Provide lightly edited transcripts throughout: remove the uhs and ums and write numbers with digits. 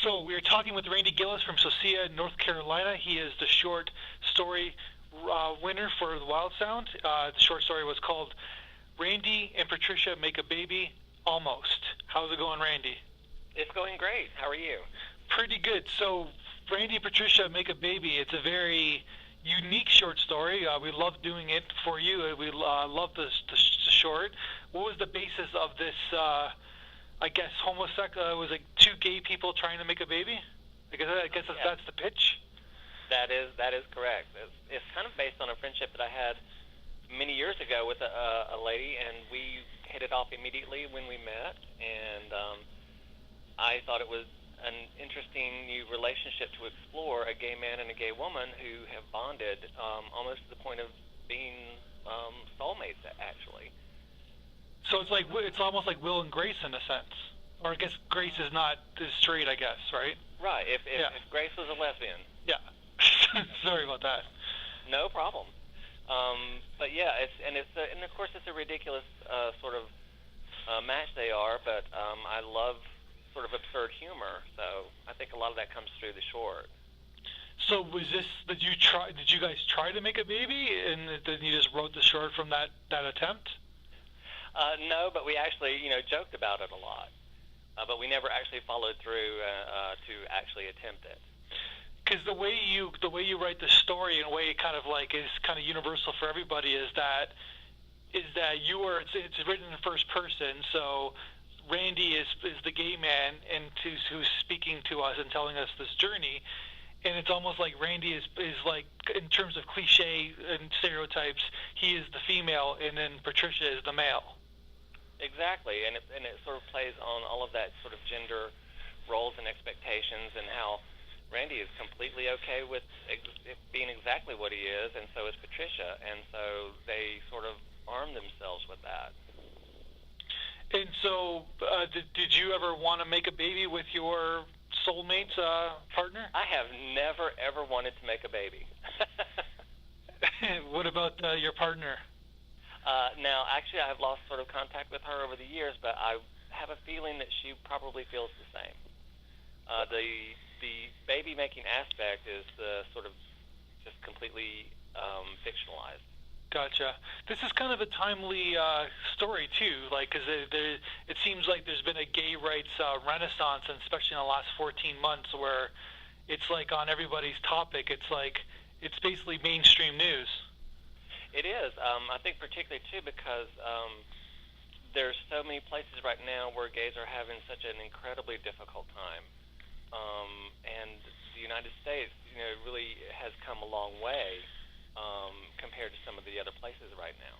So we're talking with Randy Gillis from Socia, North Carolina. He is the short story winner for the Wildsound. The short story was called Randy and Patricia Make a Baby Almost. How's it going, Randy? It's going great. How are you? Pretty good. So Randy and Patricia Make a Baby, it's a very unique short story. We love doing it for you. We love the short. What was the basis of this, I guess, homosexual, was it two gay people trying to make a baby? I guess that's the pitch? That is correct. It's kind of based on a friendship that I had many years ago with a lady, and we hit it off immediately when we met, and I thought it was an interesting new relationship to explore, a gay man and a gay woman who have bonded almost to the point of being soulmates, actually. So it's almost like Will and Grace in a sense. Or I guess Grace is not as straight, I guess, right? Right, if Grace was a lesbian. Yeah. Sorry about that. No problem. But yeah, and of course it's a ridiculous sort of match they are, but I love sort of absurd humor, so I think a lot of that comes through the short. So did you guys try to make a baby, and then you just wrote the short from that attempt? No, but we actually, joked about it a lot, but we never actually followed through to actually attempt it. Because the way you write the story, in a way, kind of like is kind of universal for everybody, is that it's written in first person, so Randy is the gay man and who's speaking to us and telling us this journey, and it's almost like Randy is like, in terms of cliche and stereotypes, he is the female and then Patricia is the male. Exactly, and it sort of plays on all of that sort of gender roles and expectations, and how Randy is completely okay with being exactly what he is, and so is Patricia, and so they sort of arm themselves with that. And so, did you ever want to make a baby with your soulmate partner? I have never, ever wanted to make a baby. What about your partner? Now, actually, I've lost sort of contact with her over the years, but I have a feeling that she probably feels the same. The baby-making aspect is sort of just completely fictionalized. Gotcha. This is kind of a timely story too, like, because it seems like there's been a gay rights renaissance, and especially in the last 14 months, where it's like on everybody's topic. It's like it's basically mainstream news. It is. I think particularly too because there's so many places right now where gays are having such an incredibly difficult time, and the United States, really has come a long way. Compared to some of the other places right now.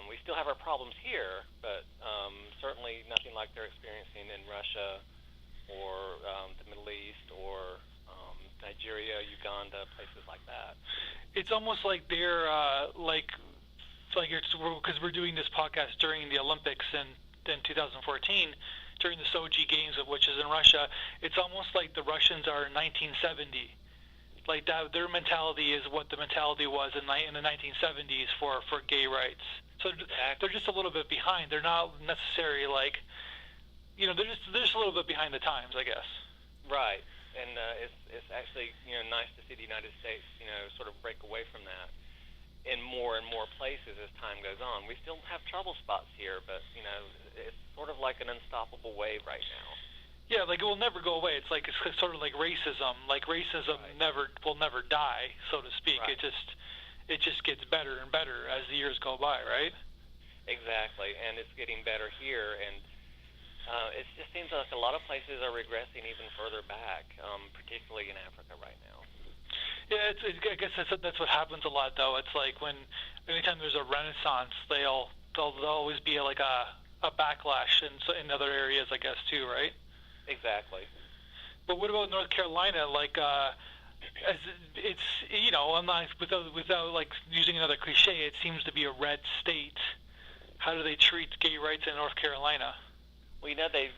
We still have our problems here, but certainly nothing like they're experiencing in Russia or the Middle East or Nigeria, Uganda, places like that. It's almost like they're because we're doing this podcast during the Olympics in 2014, during the Sochi Games, which is in Russia. It's almost like the Russians are in 1970. Like that, their mentality is what the mentality was in the 1970s for gay rights. So they're just a little bit behind. They're not necessarily like, they're just a little bit behind the times, I guess. Right, and it's actually nice to see the United States sort of break away from that in more and more places as time goes on. We still have trouble spots here, but it's sort of like an unstoppable wave right now. Yeah, like it will never go away. It's sort of like racism. Like racism will never die, so to speak. Right. It just gets better and better as the years go by, right? Exactly, and it's getting better here, and it just seems like a lot of places are regressing even further back, particularly in Africa right now. Yeah, I guess that's what happens a lot, though. It's like anytime there's a renaissance, there'll always be like a backlash in other areas, I guess, too, right? Exactly. But what about North Carolina? Like, as it's I'm not without like using another cliche. It seems to be a red state. How do they treat gay rights in North Carolina? Well, they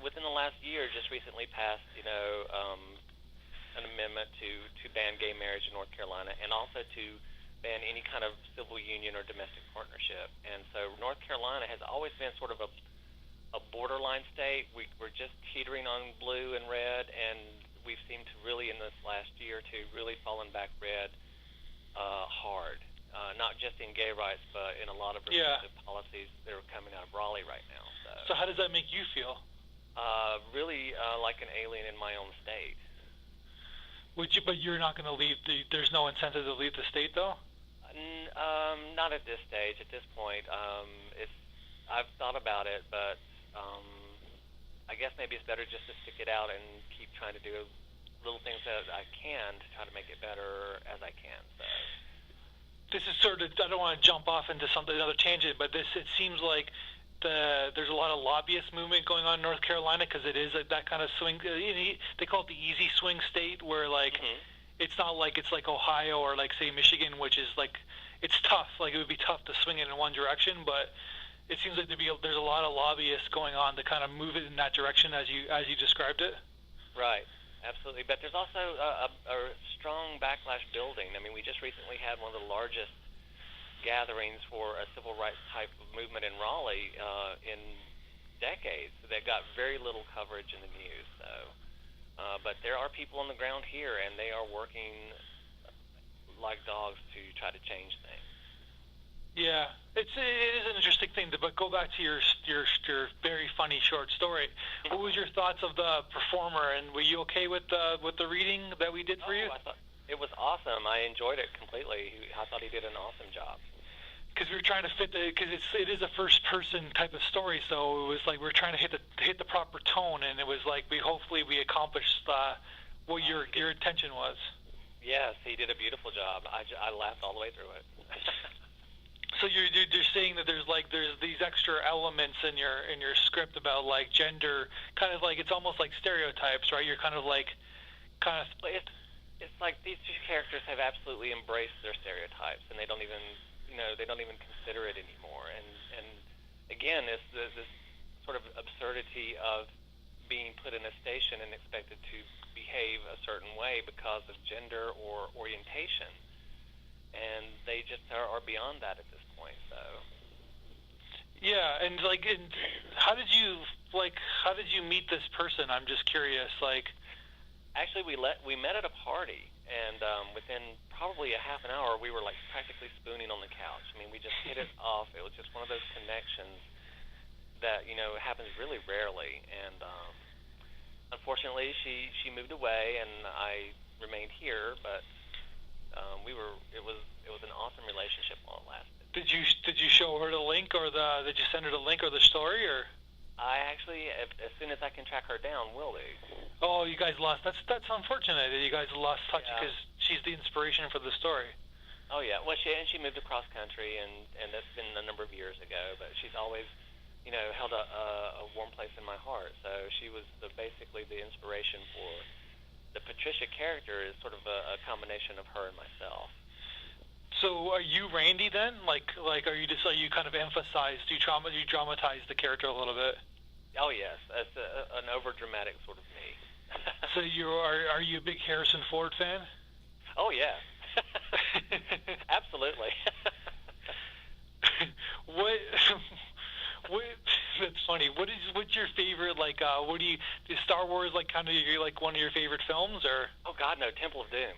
within the last year just recently passed an amendment to ban gay marriage in North Carolina, and also to ban any kind of civil union or domestic partnership. And so North Carolina has always been sort of a a borderline state. We're just teetering on blue and red, and we've seemed to really, in this last year or two, really fallen back red hard. Not just in gay rights, but in a lot of restrictive policies that are coming out of Raleigh right now. So how does that make you feel? Really like an alien in my own state. But you're not going to leave. There's no incentive to leave the state, though. Not at this stage. At this point, I've thought about it, but I guess maybe it's better just to stick it out and keep trying to do little things that I can to try to make it better as I can. So. This is sort of, I don't want to jump off into another tangent, but it seems like there's a lot of lobbyist movement going on in North Carolina because it is that kind of swing. They call it the easy swing state, where it's not like it's like Ohio or like say Michigan, which is like it's tough. Like it would be tough to swing it in one direction, but it seems like there's a lot of lobbyists going on to kind of move it in that direction as you described it. Right. Absolutely, but there's also a strong backlash building. I mean, we just recently had one of the largest gatherings for a civil rights type of movement in Raleigh in decades that got very little coverage in the news. So, but there are people on the ground here, and they are working like dogs to try to change things. Yeah, it is an interesting thing. But go back to your very funny short story. What was your thoughts of the performer, and were you okay with the reading that we did for you? I thought it was awesome. I enjoyed it completely. I thought he did an awesome job. Because we were trying to fit because it is a first person type of story, so it was like we were trying to hit the proper tone, and it was like we accomplished what your intention was. Yes, he did a beautiful job. I laughed all the way through it. So you're saying that there's these extra elements in your script about like gender, kind of like it's almost like stereotypes, right? You're kind of. It's like these two characters have absolutely embraced their stereotypes, and they don't even consider it anymore. And again, it's this sort of absurdity of being put in a station and expected to behave a certain way because of gender or orientation. And they just are beyond that at this point. So. Yeah, and how did you meet this person? I'm just curious. Actually, we met at a party, and within probably a half an hour, we were practically spooning on the couch. I mean, we just hit it off. It was just one of those connections that happens really rarely. And unfortunately, she moved away, and I remained here, but. It was an awesome relationship while it lasted. Did you show her the link, or did you send her the link or the story, or? I actually, as soon as I can track her down, will do. Oh, you guys lost. That's unfortunate that you guys lost touch because she's the inspiration for the story. Oh yeah, well she moved across country, and that's been a number of years ago. But she's always, held a warm place in my heart. So she was basically the inspiration for. The Patricia character is sort of a combination of her and myself. So are you Randy then? Are you kind of emphasized? Do you dramatize the character a little bit? Oh yes, it's an over dramatic sort of me. So are you a big Harrison Ford fan? Oh yeah, absolutely. What? That's funny. What's your favorite is Star Wars kind of one of your favorite films, or? Oh God, no, Temple of Doom.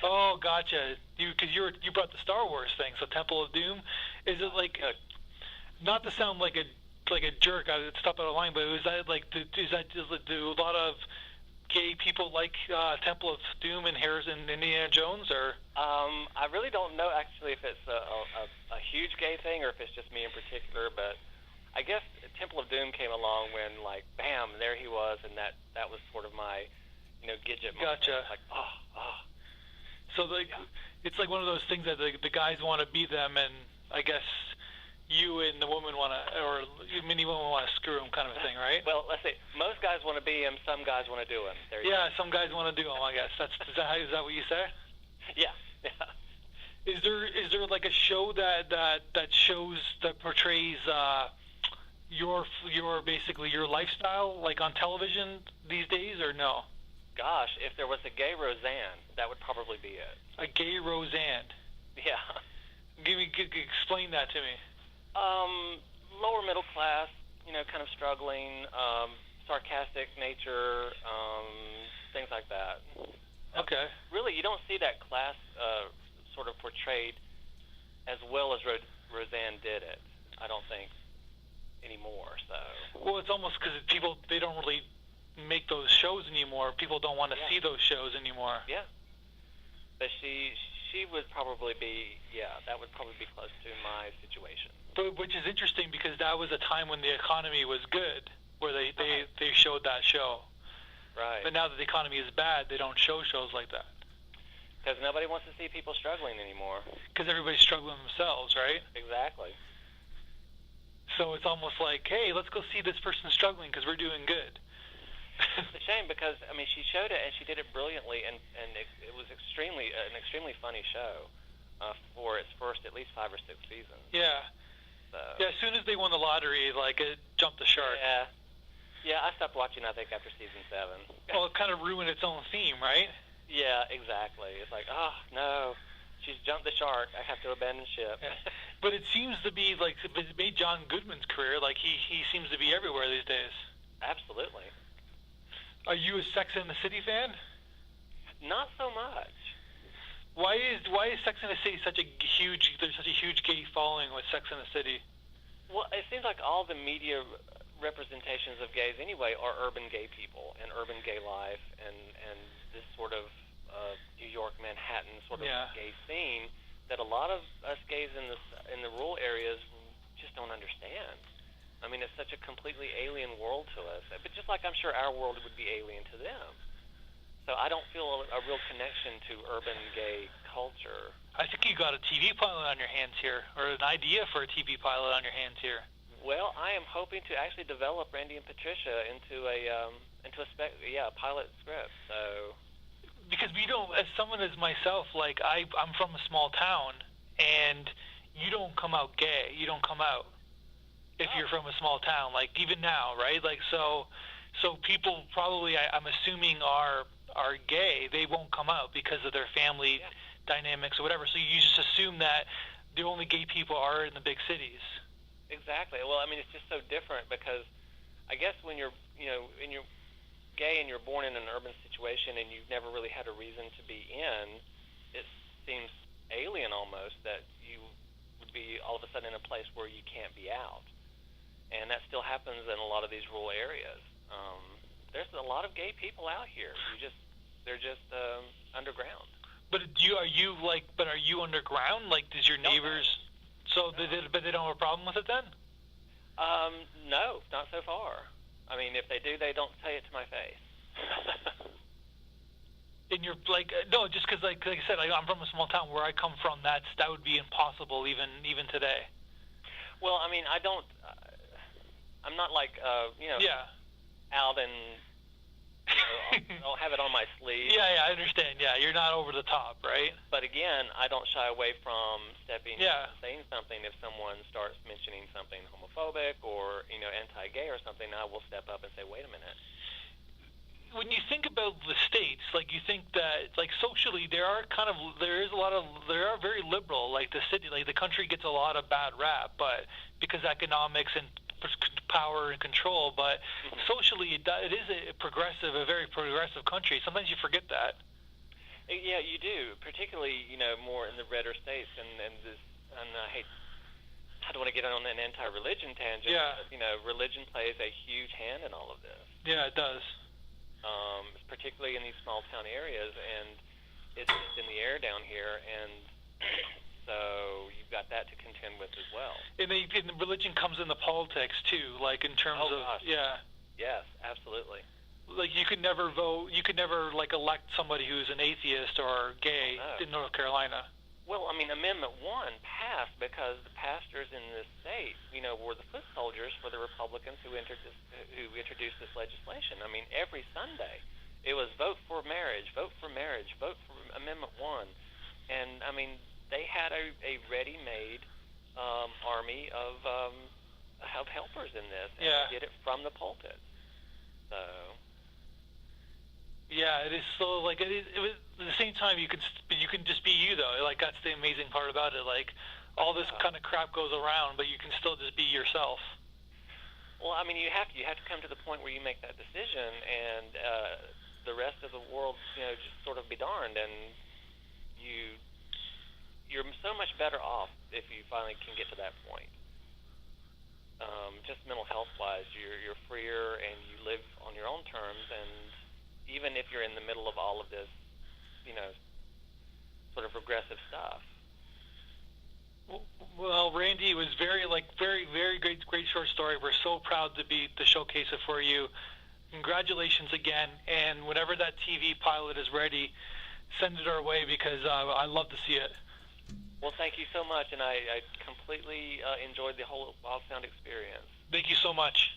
Oh, gotcha. Because you brought the Star Wars thing, so Temple of Doom. Is it not to sound like a jerk? I would stop out of line, but is that do a lot of gay people like Temple of Doom and Harrison Indiana Jones, or? I really don't know actually if it's a huge gay thing or if it's just me in particular, but. I guess Temple of Doom came along when, bam, there he was, and that was sort of my, Gidget moment. Gotcha. So it's like one of those things that the guys want to be them, and I guess you and the woman want to, or many women want to screw him, kind of a thing, right? Well, let's see. Most guys want to be him. Some guys want to do him. Some guys want to do him. I guess is that what you say? Yeah. Is there a show that portrays your basically your lifestyle on television these days, or no? Gosh, if there was a gay Roseanne, that would probably be it. A gay Roseanne? Yeah. Explain that to me. Lower middle class, kind of struggling, sarcastic nature, things like that. Okay. Really, you don't see that class sort of portrayed as well as Roseanne did it, I don't think, anymore. So. Well, it's almost because they don't really make those shows anymore. People don't want to see those shows anymore. Yeah. But she would probably be, that would probably be close to my situation. But which is interesting because that was a time when the economy was good, where they showed that show. Right. But now that the economy is bad, they don't show shows like that. Because nobody wants to see people struggling anymore. Because everybody's struggling themselves, right? Exactly. So it's almost like, hey, let's go see this person struggling because we're doing good. It's a shame because, I mean, she showed it and she did it brilliantly, and it was an extremely funny show for its first at least 5 or 6 seasons. Yeah. So. Yeah, as soon as they won the lottery, like, it jumped the shark. Yeah. Yeah, I stopped watching, I think, after season 7. Well, it kind of ruined its own theme, right? Yeah, exactly. It's like, oh, no, she's jumped the shark. I have to abandon ship. Yeah. But it seems to be, like, it made John Goodman's career, like, he seems to be everywhere these days. Absolutely. Are you a Sex and the City fan? Not so much. Why is Sex and the City there's such a huge gay following with Sex and the City? Well, it seems like all the media representations of gays anyway are urban gay people and urban gay life and this sort of New York, Manhattan sort of gay scene that a lot of us gays in the rural areas just don't understand. I mean, it's such a completely alien world to us, but just like I'm sure our world would be alien to them. So I don't feel a real connection to urban gay culture. I think you got a TV pilot on your hands here, or an idea for a TV pilot on your hands here. Well, I am hoping to actually develop Randy and Patricia into a pilot script. So because we don't, as someone as myself, like I'm from a small town, and you don't come out gay. You don't come out if you're from a small town. Like even now, right? Like so people probably I'm assuming are gay. They won't come out because of their family dynamics or whatever. So you just assume that the only gay people are in the big cities. Exactly. Well, I mean, it's just so different because I guess when you're gay and you're born in an urban situation and you've never really had a reason to be in, it seems alien almost that you would be all of a sudden in a place where you can't be out. And that still happens in a lot of these rural areas. There's a lot of gay people out here. They're just underground. But are you underground? Like, does your neighbors? But they don't have a problem with it then? No, not so far. I mean, if they do, they don't say it to my face. And you're like, no, just because like I said, I'm from a small town where I come from. That would be impossible even today. Well, I mean, I'm not like out and I'll have it on my sleeve. Yeah, I understand. Yeah, you're not over the top, right? But again, I don't shy away from stepping saying something if someone starts mentioning something homophobic or anti-gay or something. I will step up and say, wait a minute. When you think about the states, like you think that like socially they are very liberal. Like the city, like the country gets a lot of bad rap, but because economics and power and control, but socially it is a very progressive country. Sometimes you forget that. Yeah, you do, particularly more in the redder states, and I don't want to get on an anti-religion tangent. Yeah. But, religion plays a huge hand in all of this. Yeah, it does. Particularly in these small town areas, and it's just in the air down here, and so you've got that to contend with as well. And the religion comes into politics too, like in terms of gosh. Yes, absolutely. Like you could never vote, you could never like elect somebody who's an atheist or gay in North Carolina. Well, I mean, Amendment 1 passed because the pastors in this state, were the foot soldiers for the Republicans who introduced this legislation. I mean, every Sunday it was vote for marriage, vote for Amendment 1. And, I mean, they had a ready-made army of helpers in this, and they did it from the pulpit. So... Yeah, it is so like it was at the same time you can just be you though. Like that's the amazing part about it. Like all this kind of crap goes around, but you can still just be yourself. Well, I mean, you have to come to the point where you make that decision, and the rest of the world, just sort of be darned, and you're so much better off if you finally can get to that point. Just mental health-wise, you're freer and you live on your own terms, and even if you're in the middle of all of this, sort of regressive stuff. Well, Randy, it was very great short story. We're so proud to showcase it for you. Congratulations again, and whenever that TV pilot is ready, send it our way because I love to see it. Well, thank you so much, and I completely enjoyed the whole Wildsound experience. Thank you so much.